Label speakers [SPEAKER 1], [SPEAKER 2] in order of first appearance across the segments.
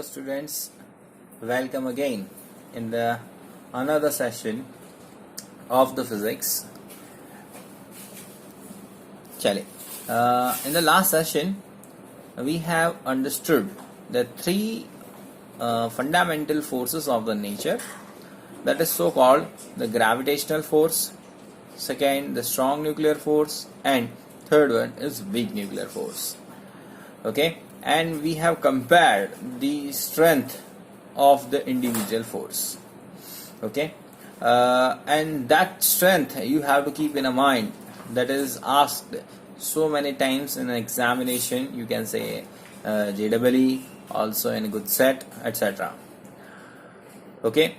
[SPEAKER 1] students, welcome again in the another session of the physics. Chale. In the last session we have understood the three fundamental forces of the nature, that is so called the gravitational force, second the strong nuclear force, and third one is weak nuclear force. Okay, and we have compared the strength of the individual force. Okay, and that strength you have to keep in mind, that is asked so many times in an examination. You can say JEE, also in a good set, etc. Okay,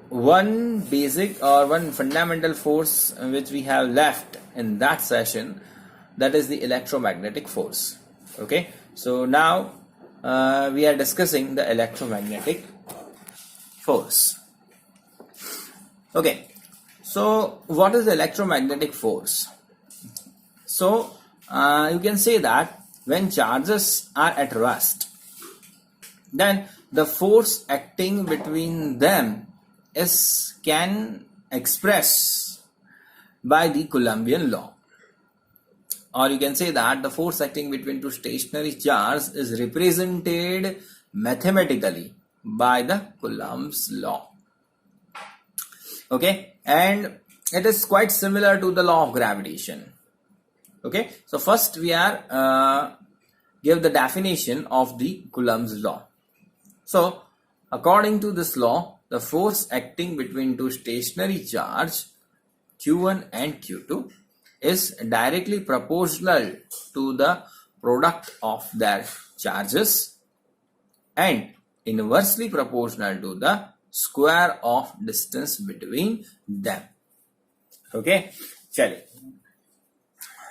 [SPEAKER 1] one basic or one fundamental force which we have left in that session, that is the electromagnetic force. Okay, so now we are discussing the electromagnetic force. Okay, so what is the electromagnetic force? So you can say that when charges are at rest, then the force acting between them can express by the Coulombian law. Or you can say that the force acting between two stationary charges is represented mathematically by the Coulomb's law. Okay, and it is quite similar to the law of gravitation. Okay, so first we are give the definition of the Coulomb's law. So according to this law, the force acting between two stationary charges Q1 and Q2 is directly proportional to the product of their charges and inversely proportional to the square of distance between them. Okay, chale.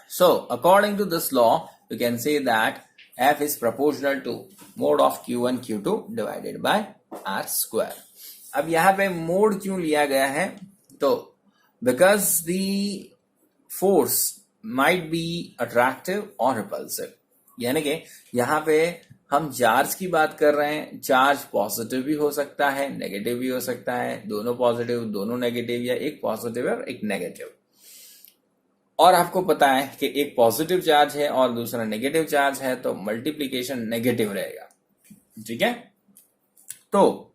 [SPEAKER 1] So according to this law, you can say that F is proportional to mode of Q1 Q2 divided by R square. अब यहाँ पे mode क्यों लिया गया है? तो because the force might be attractive or repulsive, यानी कि यहाँ पे हम चार्ज की बात कर रहे हैं. चार्ज पॉजिटिव भी हो सकता है, नेगेटिव भी हो सकता है, दोनों पॉजिटिव दोनों नेगेटिव, या एक पॉजिटिव और एक नेगेटिव. और आपको पता है कि एक पॉजिटिव चार्ज है और दूसरा नेगेटिव चार्ज है, तो मल्टीप्लिकेशन नेगेटिव रहेगा. ठीक है, तो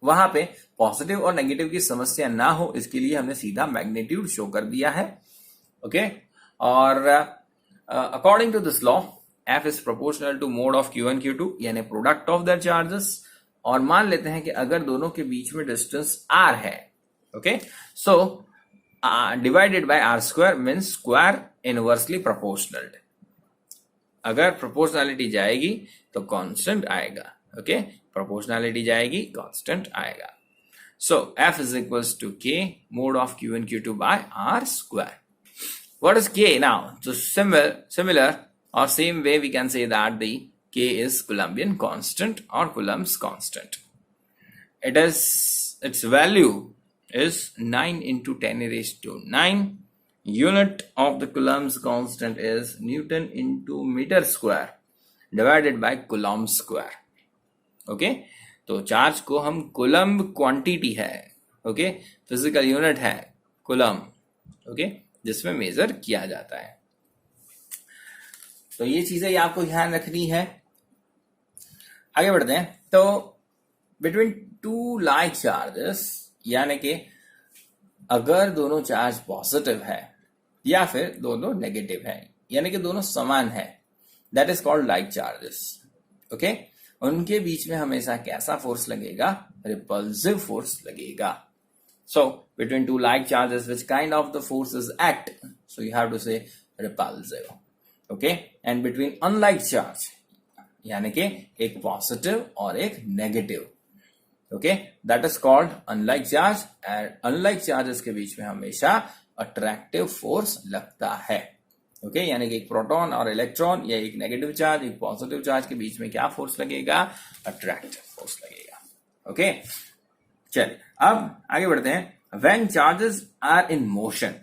[SPEAKER 1] वहां पे पॉजिटिव और नेगेटिव की समस्या ना हो, इसके लिए हमने सीधा मैग्नीट्यूड शो कर दिया है. ओके, और according to this law F is proportional to mod of Q1 Q2, यानी प्रोडक्ट ऑफ देयर चार्जेस. और मान लेते हैं कि अगर दोनों के बीच में डिस्टेंस R है, okay, so divided by R square means square inversely proportional. अगर प्रोपोर्शनलिटी जाएगी तो कांस्टेंट आएगा. ओके, प्रोपोर्शनलिटी जाएगी, कांस्टेंट आएगा. So F is equals to K mod of Q1 Q2 by R square. What is K now? So similar or same way we can say that the K is Coulombian constant or Coulomb's constant. Its value is 9 into 10 raised to 9. Unit of the Coulomb's constant is Newton into meter square divided by Coulomb square. Okay, तो charge को हम Coulomb quantity है, okay, physical unit है Coulomb, okay, जिसमें major किया जाता है. तो ये चीजें आपको ध्यान रखनी है. आगे बढ़ते हैं. तो बिटवीन टू लाइक चार्जेस, यानी कि अगर दोनों चार्ज पॉजिटिव है या फिर दोनों नेगेटिव है, यानी कि दोनों समान है, that is called like charges. Okay, उनके बीच में हमेशा कैसा फोर्स लगेगा? रिपल्सिव फोर्स लगेगा. So between two like charges, which kind of the forces act? So you have to say repulsive. Okay, and between unlike charge, यानी कि एक positive और एक negative, okay, that is called unlike charge. And unlike charges के बीच में हमेशा attractive force लगता है. ओके, यानी कि एक प्रोटॉन और इलेक्ट्रॉन या एक नेगेटिव चार्ज एक पॉजिटिव चार्ज के बीच में क्या फोर्स लगेगा? अट्रैक्टिव फोर्स लगेगा. ओके, चलिए अब आगे बढ़ते हैं. When charges are in motion,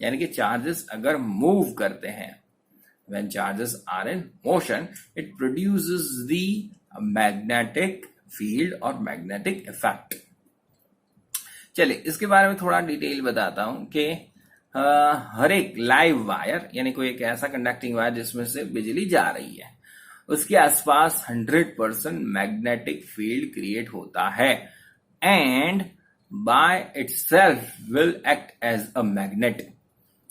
[SPEAKER 1] यानी कि चार्जेस अगर मूव करते हैं, when charges are in motion, it produces the magnetic field or magnetic effect. चलिए इसके बारे में थोड़ा डिटेल बताता हूं कि हर एक लाइव वायर यानी कोई एक ऐसा कंडक्टिंग वायर जिसमें से बिजली जा रही है, उसके आसपास 100% मैग्नेटिक फील्ड क्रिएट होता है and by itself will act as a magnet.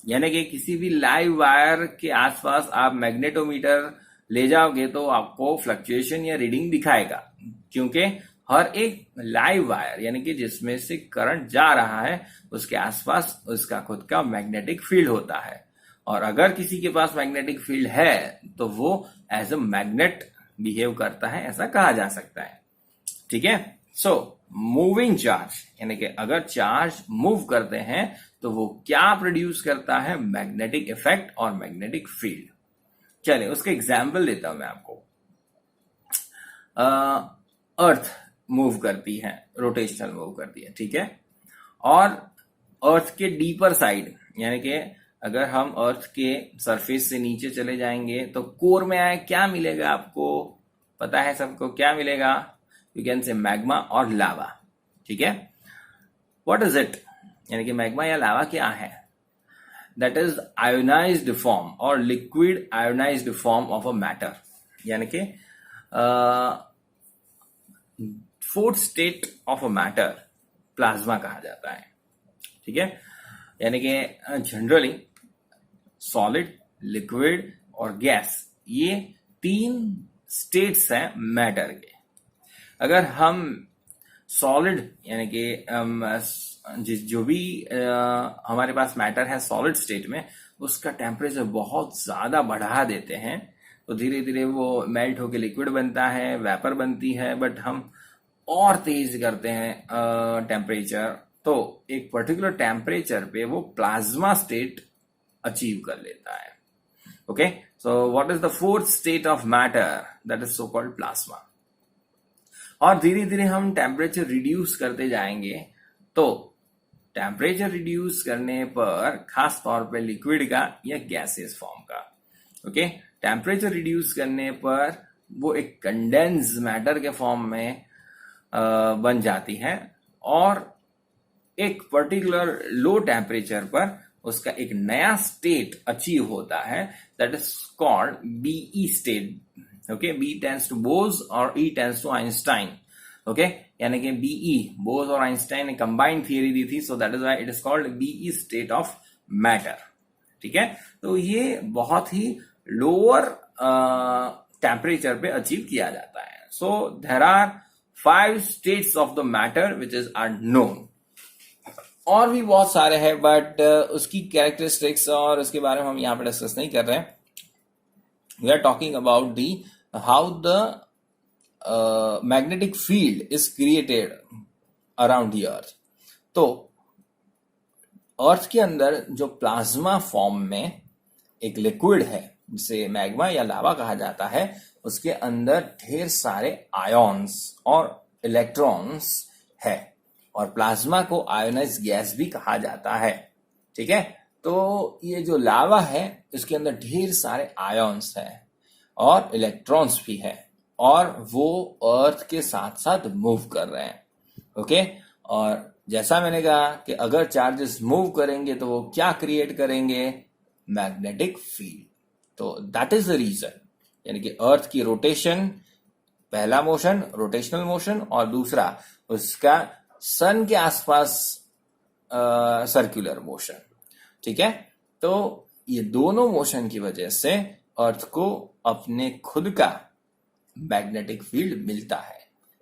[SPEAKER 1] यानी कि किसी भी लाइव वायर के आसपास आप मैग्नेटोमीटर ले जाओगे तो आपको फ्लक्चुएशन या रीडिंग दिखाएगा, क्योंकि हर एक लाइव वायर यानी कि जिसमें से करंट जा रहा है उसके आसपास उसका खुद का मैग्नेटिक फील्ड होता है, और अगर किसी के पास मैग्नेटिक फील्ड है तो वो एज अ मैग्नेट बिहेव करता है, ऐसा कहा जा सकता है। ठीक है, सो मूविंग चार्ज यानी कि अगर चार्ज मूव करते हैं तो वो क्या प्रोड्यूस करता है, मैग्नेटिक इफेक्ट और मैग्नेटिक फील्ड। चलिए उसके एग्जाम्पल देता हूं मैं आपको। अर्थ मूव करती है, रोटेशनल मूव करती है, ठीक है, और अर्थ के डीपर साइड यानी कि अगर हम अर्थ के सरफेस से नीचे चले जाएंगे तो कोर में आए क्या मिलेगा, आपको पता है सबको क्या मिलेगा, यू कैन से मैग्मा और लावा। ठीक है, व्हाट इज इट, यानी कि मैग्मा या लावा क्या है, दैट इज आयोनाइज्ड फॉर्म और liquid ionised form of a matter, यानी कि fourth state of a matter plasma कहा जाता है। ठीक है, यानी कि जनरली सॉलिड, लिक्विड और गैस ये 3 स्टेट्स हैं मैटर के। अगर हम सॉलिड यानी कि जो भी हमारे पास मैटर है सॉलिड स्टेट में, उसका टेम्परेचर बहुत ज्यादा बढ़ा देते हैं तो धीरे धीरे वो मेल्ट होकर लिक्विड बनता है, वेपर बनती है, बट हम और तेज करते हैं टेम्परेचर तो एक पर्टिकुलर टेम्परेचर पे वो प्लाज्मा स्टेट अचीव कर लेता है। Okay, so what is the fourth state of matter, that is so called plasma. और धीरे धीरे हम टेम्परेचर रिड्यूस करते जाएंगे तो टेम्परेचर रिड्यूस करने पर खास तौर पे लिक्विड का या गैसेस फॉर्म का, ओके, टेम्परेचर रिड्यूस करने पर वो एक कंडेंस मैटर के फॉर्म में बन जाती है और एक पर्टिकुलर लो टेम्परेचर पर उसका एक नया स्टेट अचीव होता है, that is called BE state. Okay, B tends to Bose और E tends to Einstein. Okay, यानी कि बीई, बोज और आइंस्टाइन ने कंबाइंड थियरी दी थी, so that is why it is called BE state of matter. ठीक है, तो ये बहुत ही लोअर टेम्परेचर पे अचीव किया जाता है। So there are 5 states of the matter which is are known। और भी बहुत सारे हैं बट उसकी कैरेक्टरिस्टिक्स और उसके बारे में हम यहाँ पे डिस्कस नहीं कर रहे हैं। We are talking about the how the magnetic field is created around the earth. तो अर्थ के अंदर जो प्लाज्मा फॉर्म में एक लिक्विड है जिसे मैग्मा या लावा कहा जाता है, उसके अंदर ढेर सारे आयॉन्स और इलेक्ट्रॉन्स है और प्लाज्मा को आयोनाइज गैस भी कहा जाता है। ठीक है, तो ये जो लावा है इसके अंदर ढेर सारे आयॉन्स हैं और इलेक्ट्रॉन्स भी है और वो अर्थ के साथ साथ मूव कर रहे हैं। ओके, और जैसा मैंने कहा कि अगर चार्जेस मूव करेंगे तो वो क्या क्रिएट करेंगे, मैग्नेटिक फील्ड। तो दैट इज द रीजन, यानी कि अर्थ की रोटेशन, पहला मोशन रोटेशनल मोशन और दूसरा उसका सन के आसपास सर्कुलर मोशन। ठीक है, तो ये दोनों मोशन की वजह से अर्थ को अपने खुद का मैग्नेटिक फील्ड मिलता है।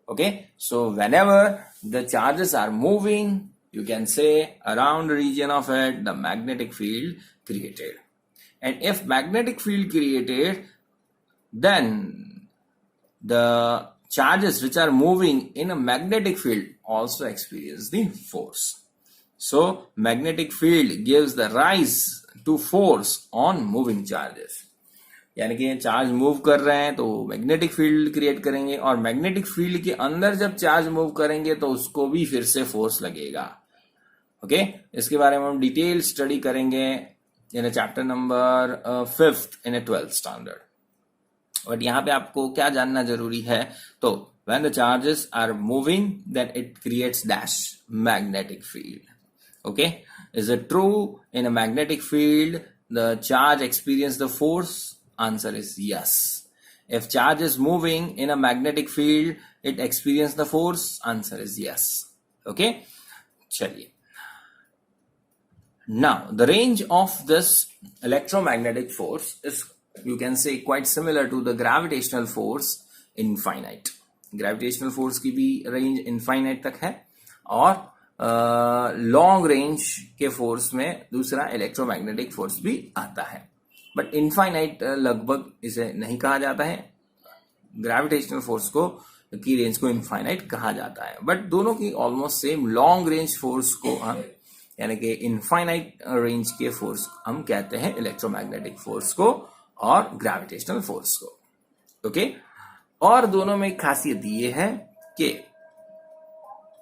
[SPEAKER 1] Okay, so whenever the charges are moving you can say around the region of it the magnetic field created, and if magnetic field created then the charges which are moving in a magnetic field also experience the force. So magnetic field gives the rise to force on moving charges. यानी कि charge move कर रहे हैं तो magnetic field create करेंगे और magnetic field के अंदर जब चार्ज मूव करेंगे तो उसको भी फिर से फोर्स लगेगा। ओके, इसके बारे में हम डिटेल स्टडी करेंगे in chapter number 5th in 12th standard. But यहाँ पे आपको क्या जानना जरूरी है, तो when the charges are moving then it creates dash magnetic field. Okay, is it true in a magnetic field the charge experience the force? Answer is yes. If charge is moving in a magnetic field it experience the force? Answer is yes. Okay, chaliye. Now the range of this electromagnetic force is, you can say, quite similar to the gravitational force, infinite. Gravitational force की भी range infinite तक है, और long range के force में दूसरा electromagnetic force भी आता है, बट इनफाइनाइट लगभग इसे नहीं कहा जाता है। ग्रेविटेशनल फोर्स को की रेंज को इनफाइनाइट कहा जाता है, बट दोनों की almost same. Long range force को हम, यानी कि इनफाइनाइट रेंज के फोर्स हम कहते हैं इलेक्ट्रोमैग्नेटिक फोर्स को और ग्रेविटेशनल फोर्स को। ओके, और दोनों में खासियत ये है कि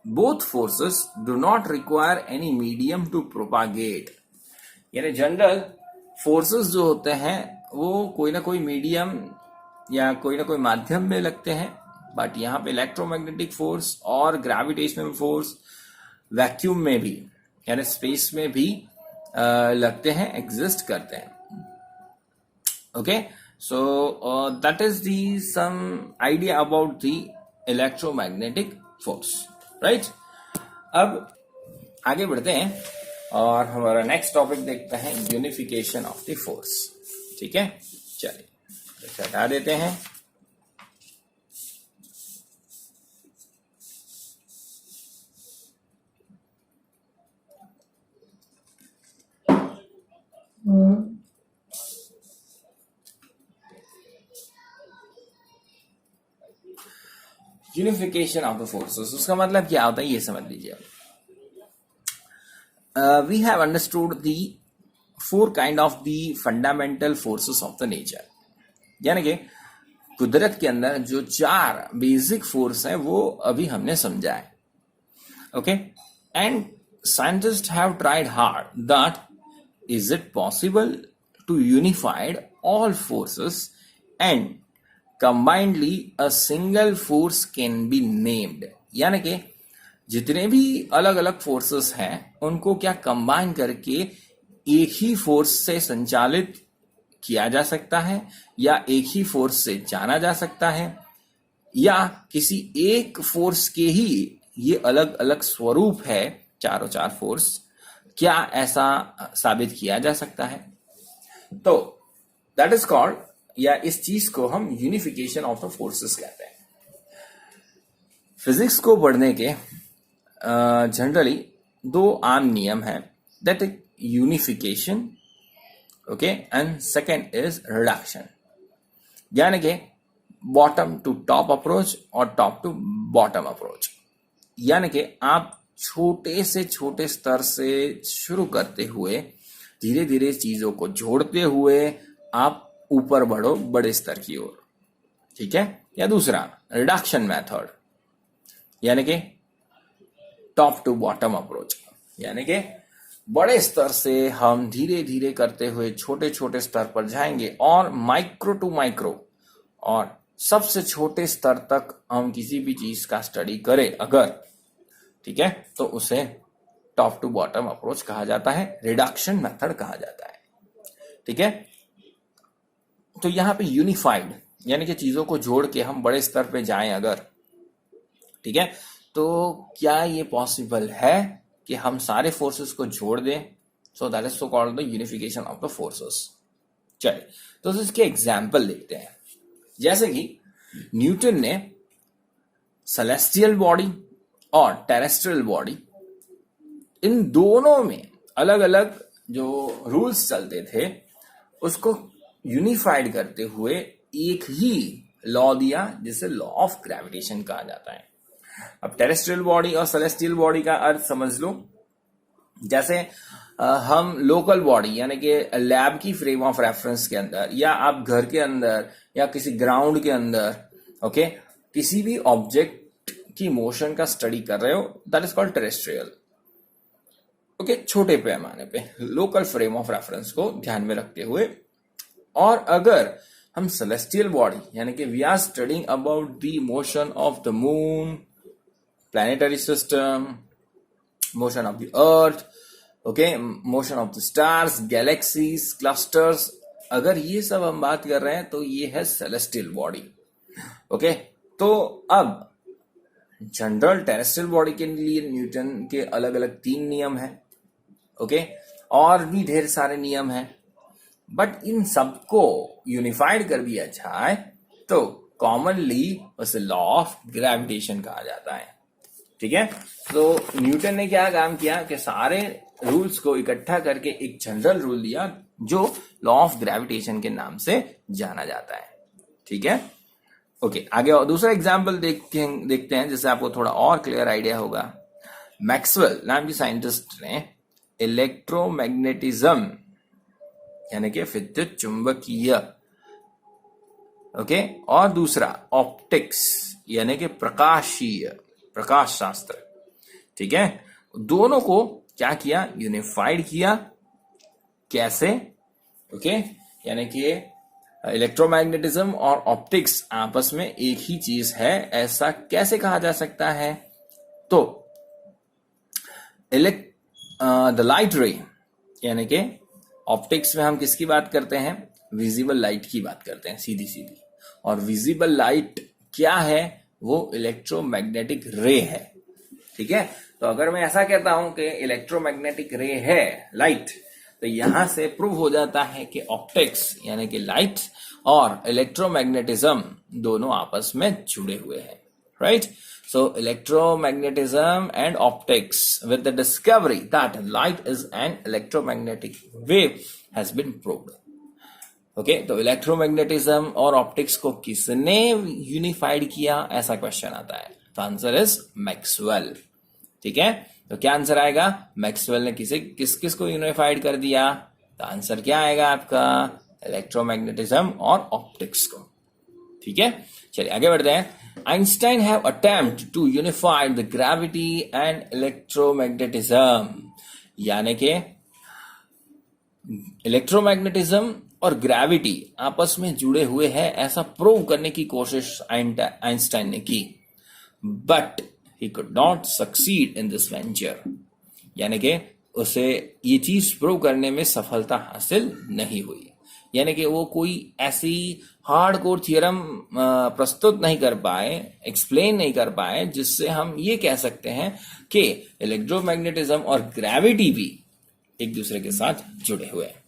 [SPEAKER 1] both forces do not require any medium to propagate, यानी जनरल फोर्सेस जो होते हैं वो कोई ना कोई मीडियम या कोई ना कोई माध्यम में लगते हैं, बट यहाँ पे इलेक्ट्रोमैग्नेटिक फोर्स और ग्रेविटेशनल फोर्स वैक्यूम में भी, यानी स्पेस में भी लगते हैं, एग्जिस्ट करते हैं। Okay, so that is the some idea about the electromagnetic force, right? अब आगे बढ़ते हैं और हमारा नेक्स्ट टॉपिक देखते हैं, यूनिफिकेशन ऑफ द फोर्स। ठीक है, चलिए इसे हटा देते हैं। यूनिफिकेशन ऑफ द फोर्सेस, उसका मतलब क्या होता है ये समझ लीजिए। We have understood the 4 kind of the fundamental forces of the nature, यानी कि कुदरत के अंदर जो 4 बेसिक फोर्स है वो अभी हमने समझा है। Okay, and scientist have tried hard that is it possible to unified all forces and combinedly a single force can be named, यानी कि जितने भी अलग अलग फोर्सेस हैं उनको क्या कंबाइन करके एक ही फोर्स से संचालित किया जा सकता है, या एक ही फोर्स से जाना जा सकता है, या किसी एक फोर्स के ही ये अलग अलग स्वरूप है, चारों 4 फोर्स, क्या ऐसा साबित किया जा सकता है? तो दैट इज कॉल्ड, या इस चीज को हम यूनिफिकेशन ऑफ द फोर्सेस कहते हैं। फिजिक्स को पढ़ने के जनरली 2 आम नियम हैं, that is unification, okay, and second is reduction, यानी कि बॉटम टू टॉप अप्रोच और टॉप टू बॉटम अप्रोच, यानी कि आप छोटे से छोटे स्तर से शुरू करते हुए धीरे धीरे चीजों को जोड़ते हुए आप ऊपर बढ़ो बड़े स्तर की ओर। ठीक है, या दूसरा रिडक्शन मेथड, यानी कि टॉप टू बॉटम अप्रोच, यानी कि बड़े स्तर से हम धीरे धीरे करते हुए छोटे छोटे स्तर पर जाएंगे और माइक्रो टू माइक्रो, और सबसे छोटे स्तर तक हम किसी भी चीज का स्टडी करें अगर, ठीक है, तो उसे टॉप टू बॉटम अप्रोच कहा जाता है, रिडक्शन मेथड कहा जाता है। ठीक है, तो यहां पे यूनिफाइड, यानी कि चीजों को जोड़ के हम बड़े स्तर पे जाएं अगर, ठीक है, तो क्या ये पॉसिबल है कि हम सारे फोर्सेस को जोड़ दें? सो that is so called the unification of the forces. चलिए, तो इसके एग्जाम्पल देखते हैं। जैसे कि न्यूटन ने सेलेस्टियल बॉडी और टेरेस्ट्रियल बॉडी, इन दोनों में अलग अलग जो रूल्स चलते थे उसको यूनिफाइड करते हुए एक ही लॉ दिया, जिसे लॉ ऑफ ग्रेविटेशन कहा जाता है। अब टेरेस्ट्रियल बॉडी और सेलेस्टियल बॉडी का अर्थ समझ लो। जैसे हम लोकल बॉडी, यानी कि लैब की फ्रेम ऑफ रेफरेंस के अंदर, या आप घर के अंदर या किसी ग्राउंड के अंदर, ओके, किसी भी ऑब्जेक्ट की मोशन का स्टडी कर रहे हो, that is called terrestrial. Okay, छोटे पैमाने पे लोकल फ्रेम ऑफ रेफरेंस को ध्यान में रखते हुए। और अगर हम सेलेस्टियल बॉडी यानी कि we are studying about the motion of the moon, planetary system, motion of the earth, okay, motion of the stars, galaxies, clusters, अगर ये सब हम बात कर रहे हैं तो ये है सेलेस्टियल बॉडी। ओके, तो अब जनरल टेरेस्ट्रियल बॉडी के लिए न्यूटन के अलग अलग 3 नियम हैं। ओके, और भी ढेर सारे नियम हैं, बट इन सबको यूनिफाइड कर दिया जाए तो कॉमनली उसे लॉ ऑफ ग्रेविटेशन कहा जाता है। ठीक है, तो न्यूटन ने क्या काम किया कि सारे रूल्स को इकट्ठा करके एक जनरल रूल दिया जो लॉ ऑफ ग्रेविटेशन के नाम से जाना जाता है। ठीक है, ओके, आगे और दूसरा एग्जाम्पल देखते हैं जिससे आपको थोड़ा और क्लियर आइडिया होगा। मैक्सवेल नाम की साइंटिस्ट ने इलेक्ट्रोमैग्नेटिज्म यानी कि विद्युत चुंबकीय, ओके, और दूसरा ऑप्टिक्स यानी कि प्रकाश शास्त्र, ठीक है, दोनों को क्या किया, यूनिफाइड किया। कैसे? ओके, यानी कि इलेक्ट्रोमैग्नेटिज्म और ऑप्टिक्स आपस में एक ही चीज है, ऐसा कैसे कहा जा सकता है? तो द लाइट रे यानी कि ऑप्टिक्स में हम किसकी बात करते हैं, विजिबल लाइट की बात करते हैं सीधी सीधी। और विजिबल लाइट क्या है, वो इलेक्ट्रोमैग्नेटिक रे है। ठीक है, तो अगर मैं ऐसा कहता हूं कि इलेक्ट्रोमैग्नेटिक रे है लाइट, तो यहां से प्रूव हो जाता है कि ऑप्टिक्स यानी कि लाइट और इलेक्ट्रोमैग्नेटिज्म दोनों आपस में जुड़े हुए हैं। Right, so electromagnetism and optics with the discovery that light is an electromagnetic wave has been proved. Okay, तो इलेक्ट्रोमैग्नेटिज्म और ऑप्टिक्स को किसने यूनिफाइड किया, ऐसा क्वेश्चन आता है। तो आंसर इज मैक्सवेल। ठीक है, तो क्या आंसर आएगा, मैक्सवेल ने किस को यूनिफाइड कर दिया? तो आंसर क्या आएगा आपका, इलेक्ट्रोमैग्नेटिज्म और ऑप्टिक्स को। ठीक है, चलिए आगे बढ़ते हैं। Einstein have attempt to unify the gravity and electromagnetism, यानी कि इलेक्ट्रोमैग्नेटिज्म और ग्रेविटी आपस में जुड़े हुए हैं, ऐसा प्रूव करने की कोशिश आइंस्टाइन ने की, but he could not succeed in this venture, यानी कि उसे ये चीज प्रूव करने में सफलता हासिल नहीं हुई। यानी कि वो कोई ऐसी हार्डकोर थ्योरम प्रस्तुत नहीं कर पाए, एक्सप्लेन नहीं कर पाए, जिससे हम ये कह सकते हैं कि इलेक्ट्रोमैग्नेटिज्म और ग्रेविटी भी एक दूसरे के साथ जुड़े हुए हैं।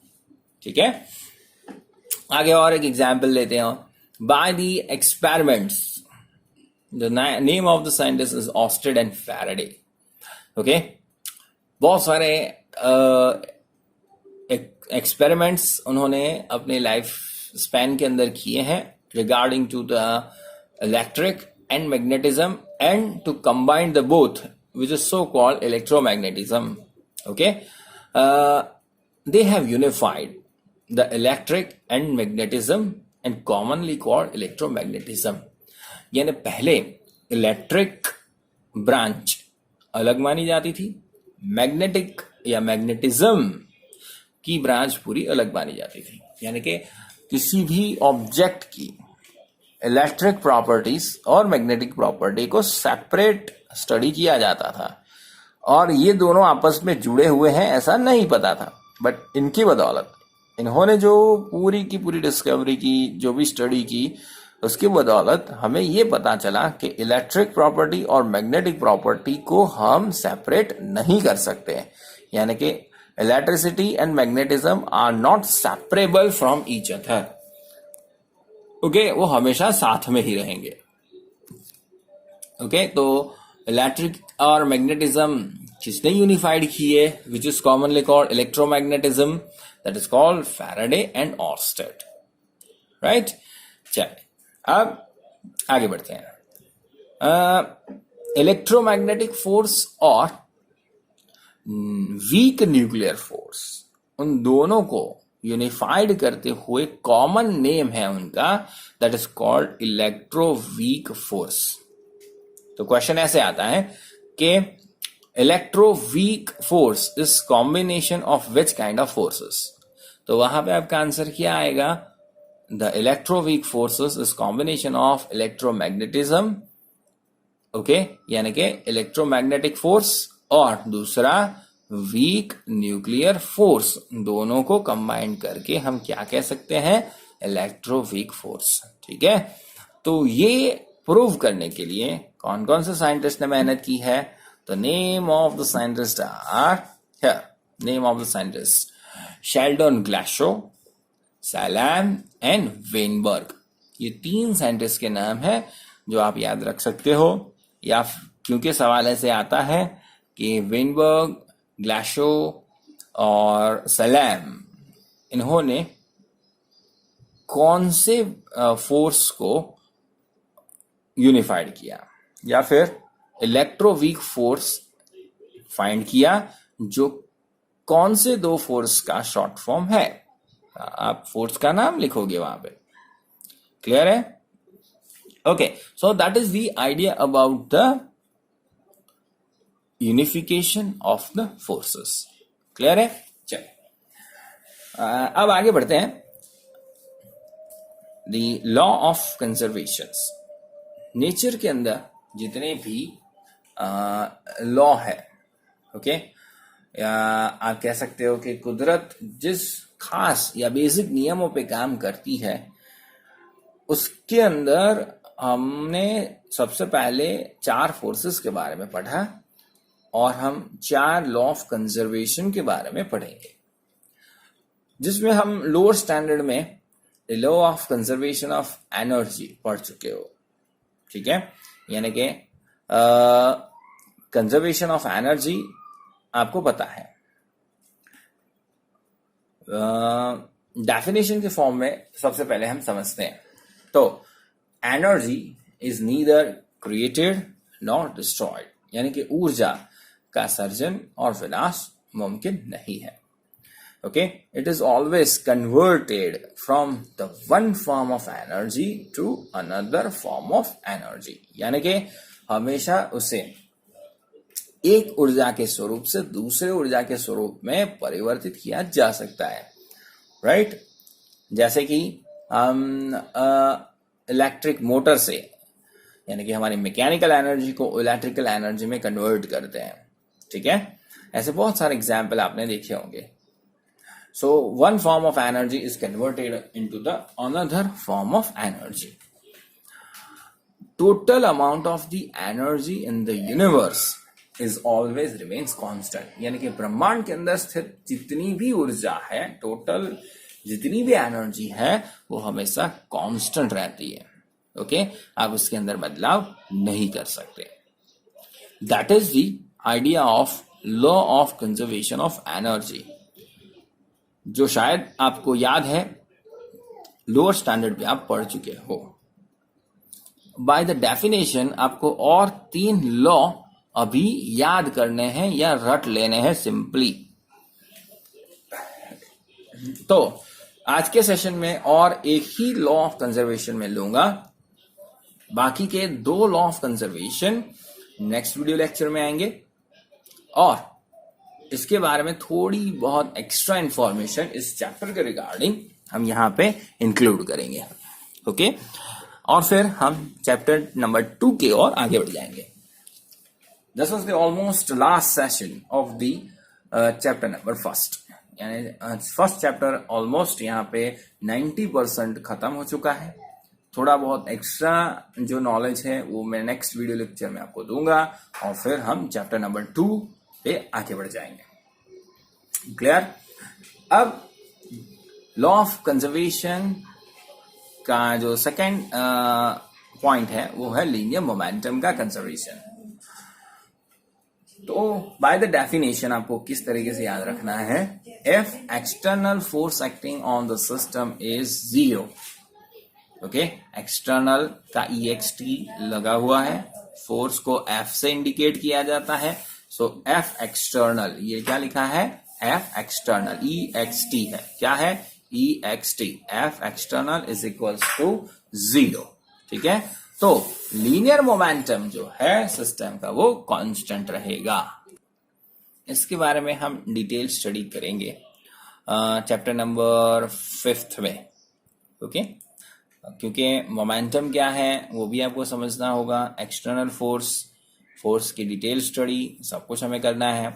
[SPEAKER 1] ठीक है, आगे और एक एग्जाम्पल लेते हैं। By the experiments, the name of the scientist is Oersted and Faraday. Okay, बहुत सारे एक्सपेरिमेंट्स उन्होंने अपने लाइफ स्पैन के अंदर किए हैं regarding to the electric and magnetism and to combine the both which is so called electromagnetism. Okay, they have unified the electric and magnetism and commonly called electromagnetism. यानी पहले electric branch अलग मानी जाती थी, मैग्नेटिक या magnetism की branch पूरी अलग मानी जाती थी। यानी कि किसी भी ऑब्जेक्ट की इलेक्ट्रिक प्रॉपर्टीज और मैग्नेटिक प्रॉपर्टी को सेपरेट स्टडी किया जाता था, और ये दोनों आपस में जुड़े हुए हैं ऐसा नहीं पता था। बट इनकी बदौलत, इन्होंने जो पूरी की पूरी डिस्कवरी की, जो भी स्टडी की, उसकी बदौलत हमें ये पता चला कि इलेक्ट्रिक प्रॉपर्टी और मैग्नेटिक प्रॉपर्टी को हम सेपरेट नहीं कर सकते। यानी कि electricity and magnetism are not separable from each other. Okay, वो हमेशा साथ में ही रहेंगे। ओके, तो इलेक्ट्रिक और मैग्नेटिज्म किसने यूनिफाइड किए, which is commonly called electromagnetism, that is called Faraday and Oersted. Right, चलिए अब आगे बढ़ते हैं। इलेक्ट्रोमैग्नेटिक फोर्स और वीक न्यूक्लियर फोर्स, उन दोनों को यूनिफाइड करते हुए कॉमन नेम है उनका, that is called electro weak force. तो क्वेश्चन ऐसे आता है कि electroweak force is combination of which kind of forces? तो वहां पे आपका आंसर क्या आएगा? The electroweak forces is combination of electromagnetism, okay, यानी कि इलेक्ट्रोमैग्नेटिक फोर्स, और दूसरा वीक न्यूक्लियर फोर्स। दोनों को कंबाइन करके हम क्या कह सकते हैं? Electroweak force. ठीक है, तो ये प्रूव करने के लिए कौन कौन से साइंटिस्ट ने मेहनत की है? तो name of the scientist are here. Name of the scientist: Sheldon Glashow, Salam and Weinberg. ये 3 साइंटिस्ट के नाम है जो आप याद रख सकते हो, या क्योंकि सवाल ऐसे आता है कि वेनबर्ग, ग्लाशो और सैलैम, इन्होंने कौन से फोर्स को यूनिफाइड किया, या फिर इलेक्ट्रोवीक फोर्स फाइंड किया, जो कौन से 2 फोर्स का शॉर्ट फॉर्म है? आप फोर्स का नाम लिखोगे वहां पे। क्लियर है? Okay, so that is the idea about the unification of the forces. Clear है? चलिए अब आगे बढ़ते हैं। The law of conservation. Nature के अंदर जितने भी लॉ है, ओके, या आप कह सकते हो कि कुदरत जिस खास या बेसिक नियमों पे काम करती है, उसके अंदर हमने सबसे पहले 4 फोर्सेस के बारे में पढ़ा, और हम 4 लॉ ऑफ कंजर्वेशन के बारे में पढ़ेंगे, जिसमें हम लोअर स्टैंडर्ड में law of conservation of energy पढ़ चुके हो। ठीक है, यानी कि कंजर्वेशन ऑफ एनर्जी आपको पता है। डेफिनेशन के फॉर्म में सबसे पहले हम समझते हैं। तो energy is neither created nor destroyed, यानी कि ऊर्जा का सर्जन और विनाश मुमकिन नहीं है। Okay, it is always converted from the one form of energy to another form of energy, यानी कि हमेशा उसे एक ऊर्जा के स्वरूप से दूसरे ऊर्जा के स्वरूप में परिवर्तित किया जा सकता है। राइट? जैसे कि हम इलेक्ट्रिक मोटर से, यानी कि हमारी मैकेनिकल एनर्जी को इलेक्ट्रिकल एनर्जी में कन्वर्ट करते हैं। ठीक है, ऐसे बहुत सारे एग्जाम्पल आपने देखे होंगे। So one form of energy is converted into the another form of energy. Total amount of the energy in the universe is always remains constant. यानी कि ब्रह्मांड के अंदर स्थित जितनी भी ऊर्जा है, टोटल जितनी भी एनर्जी है, वो हमेशा कांस्टेंट रहती है। ओके, आप उसके अंदर बदलाव नहीं कर सकते। That is the idea of law of conservation of energy, जो शायद आपको याद है, लोअर स्टैंडर्ड पे आप पढ़ चुके हो। बाय द डेफिनेशन आपको और 3 लॉ अभी याद करने हैं या रट लेने हैं सिंपली। तो आज के सेशन में और एक ही लॉ ऑफ कंजर्वेशन में लूंगा, बाकी के 2 law of conservation next video lecture में आएंगे, और इसके बारे में थोड़ी बहुत एक्स्ट्रा इंफॉर्मेशन इस चैप्टर के रिगार्डिंग हम यहाँ पे इंक्लूड करेंगे। ओके, और फिर हम चैप्टर नंबर 2 की ओर आगे बढ़ जाएंगे। This was the almost last session of the chapter number 1, यानी फर्स्ट चैप्टर ऑलमोस्ट यहाँ पे 90% खत्म हो चुका है। थोड़ा बहुत एक्स्ट्रा जो नॉलेज है वो मैं नेक्स्ट वीडियो लेक्चर में आपको दूंगा, और फिर हम चैप्टर नंबर 2 पे आगे बढ़ जाएंगे। क्लियर? अब लॉ ऑफ कंजर्वेशन का जो सेकेंड पॉइंट है वो है लीनियर मोमेंटम का कंजर्वेशन। तो बाय द डेफिनेशन आपको किस तरीके से याद रखना है, if external force acting on the system is 0, okay, external का EXT लगा हुआ है, फोर्स को F से इंडिकेट किया जाता है। सो F एक्सटर्नल, ये क्या लिखा है, F एक्सटर्नल, EXT है, क्या है, EXT, F external is equals to 0। ठीक है, तो लीनियर मोमेंटम जो है सिस्टम का वो कांस्टेंट रहेगा। इसके बारे में हम डिटेल स्टडी करेंगे चैप्टर नंबर 5 में। ओके, क्योंकि मोमेंटम क्या है वो भी आपको समझना होगा, एक्सटर्नल फोर्स की डिटेल स्टडी सब कुछ हमें करना है,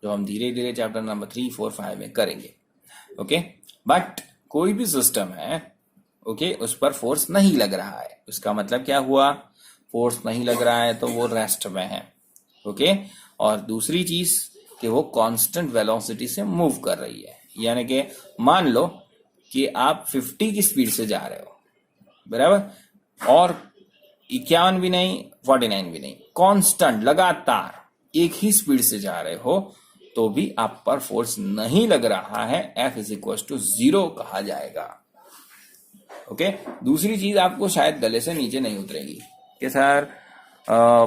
[SPEAKER 1] जो हम धीरे धीरे चैप्टर नंबर 3, 4, 5 में करेंगे। ओके, बट कोई भी सिस्टम है, ओके, उस पर फोर्स नहीं लग रहा है, उसका मतलब क्या हुआ, फोर्स नहीं लग रहा है तो वो रेस्ट में है। ओके, और दूसरी चीज कि वो कांस्टेंट वेलोसिटी से मूव कर रही है, यानी कि मान लो कि आप 50 की स्पीड से जा रहे हो, बराबर, और 51 भी नहीं, 49 भी नहीं, कांस्टेंट लगातार एक ही स्पीड से जा रहे हो, तो भी आप पर फोर्स नहीं लग रहा है, F इज इक्वल टू 0 कहा जाएगा। ओके, दूसरी चीज आपको शायद गले से नीचे नहीं उतरेगी कि सर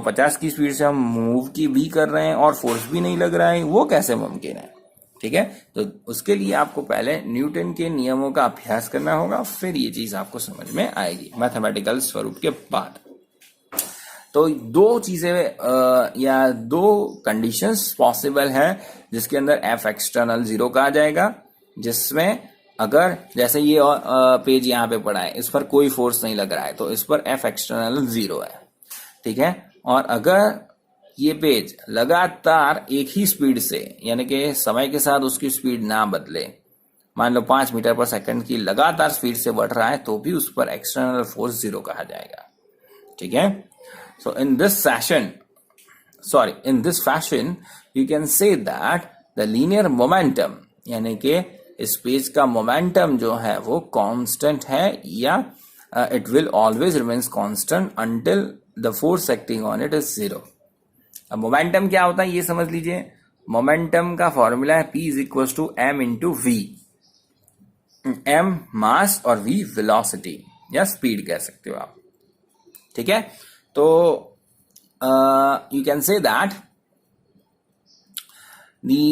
[SPEAKER 1] 50 की स्पीड से हम मूव की भी कर रहे हैं और फोर्स भी नहीं लग रहा है, वो कैसे मुमकिन है। ठीक है, तो उसके लिए आपको पहले न्यूटन के नियमों का अभ्यास करना होगा, फिर ये चीज आपको समझ में आएगी मैथमेटिकल स्वरूप के बाद। तो दो चीजें या दो कंडीशंस पॉसिबल है जिसके अंदर F एक्सटर्नल 0 कहा जाएगा, जिसमें अगर जैसे ये पेज यहाँ पे पड़ा है, इस पर कोई फोर्स नहीं लग रहा है, तो इस पर F एक्सटर्नल 0 है। ठीक है, और अगर ये पेज लगातार एक ही स्पीड से, यानी कि समय के साथ उसकी स्पीड ना बदले, मान लो 5 मीटर पर सेकंड की लगातार स्पीड से बढ़ रहा है, तो भी उस पर एक्सटर्नल फोर्स 0 कहा जाएगा। ठीक है, so in this fashion you can say that the linear momentum, यानी कि इस पेज का मोमेंटम जो है वो कांस्टेंट है, या it will always remains constant until the force acting on it is 0। अब मोमेंटम क्या होता है ये समझ लीजिए। मोमेंटम का फॉर्मूला है P is equal to M into V। M mass और V वेलोसिटी या स्पीड कह सकते हो आप। ठीक है, तो you can say that the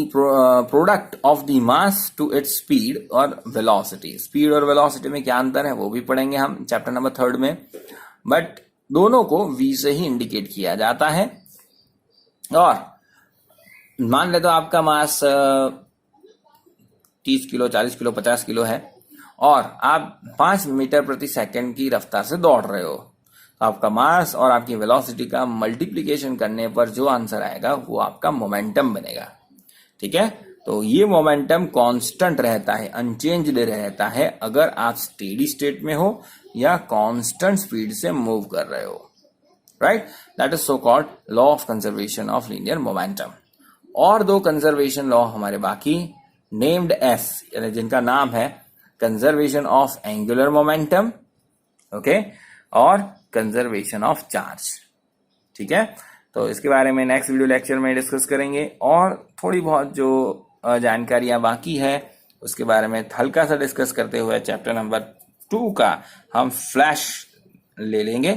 [SPEAKER 1] product of the mass to its speed और velocity। स्पीड और वेलोसिटी में क्या अंतर है वो भी पढ़ेंगे हम चैप्टर नंबर 3 में, बट दोनों को V से ही इंडिकेट किया जाता है। और मान ले तो आपका मास 30 किलो, 40 किलो, 50 किलो है, और आप 5 मीटर प्रति सेकंड की रफ्तार से दौड़ रहे हो, तो आपका मास और आपकी वेलोसिटी का मल्टीप्लिकेशन करने पर जो आंसर आएगा वो आपका मोमेंटम बनेगा। ठीक है, तो ये मोमेंटम कांस्टेंट रहता है, अनचेंज्ड रहता है, अगर आप स्टेडी स्टेट में हो या कांस्टेंट स्पीड से मूव कर रहे हो, right. That is so called law of conservation of linear momentum. और दो कंजर्वेशन लॉ हमारे बाकी, नेम्ड एस, यानी जिनका नाम है conservation of angular momentum, okay, और कंजर्वेशन ऑफ चार्ज। ठीक है, तो इसके बारे में नेक्स्ट वीडियो लेक्चर में डिस्कस करेंगे, और थोड़ी बहुत जो जानकारियां बाकी है उसके बारे में हल्का सा डिस्कस करते हुए चैप्टर नंबर 2 का हम फ्लैश ले लेंगे,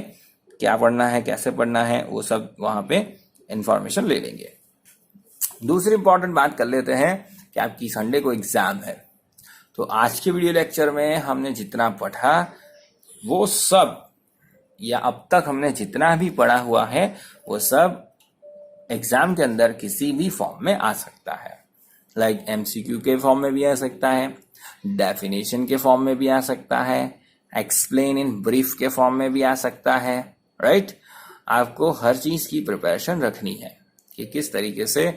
[SPEAKER 1] क्या पढ़ना है, कैसे पढ़ना है, वो सब वहां पे इंफॉर्मेशन ले लेंगे। दूसरी इंपॉर्टेंट बात कर लेते हैं कि आपकी संडे को एग्जाम है, तो आज के वीडियो लेक्चर में हमने जितना पढ़ा वो सब, या अब तक हमने जितना भी पढ़ा हुआ है वो सब एग्जाम के अंदर किसी भी फॉर्म में आ सकता है। लाइक MCQ के फॉर्म में भी आ सकता है, डेफिनेशन के फॉर्म में भी आ सकता है, एक्सप्लेन इन ब्रीफ के फॉर्म में भी आ सकता है, राइट। आपको हर चीज की प्रिपरेशन रखनी है कि किस तरीके से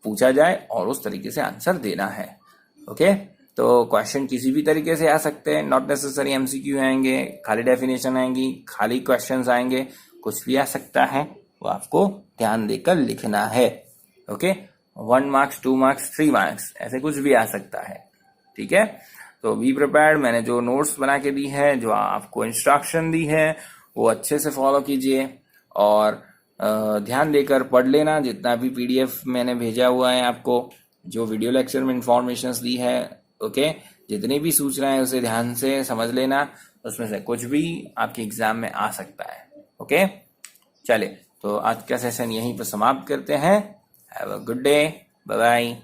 [SPEAKER 1] पूछा जाए और उस तरीके से आंसर देना है। ओके, तो क्वेश्चन किसी भी तरीके से आ सकते हैं, नॉट नेसेसरी MCQ आएंगे, खाली डेफिनेशन आएंगी, खाली क्वेश्चंस आएंगे, कुछ भी आ सकता है, वो आपको ध्यान देकर लिखना है। ओके, 1 मार्क्स, 2 मार्क्स, 3 मार्क्स, ऐसे कुछ भी आ सकता है। ठीक है, तो बी प्रिपेयर्ड। मैंने जो नोट्स बना के दी है, जो आपको इंस्ट्रक्शन दी है, वो अच्छे से फॉलो कीजिए और ध्यान देकर पढ़ लेना। जितना भी PDF मैंने भेजा हुआ है आपको, जो वीडियो लेक्चर में इंफॉर्मेशन दी है, ओके, जितनी भी सूचनाएं उसे ध्यान से समझ लेना, उसमें से कुछ भी आपके एग्जाम में आ सकता है। ओके, चलिए, तो आज का सेशन यहीं पर समाप्त करते हैं। Have a good day, bye bye.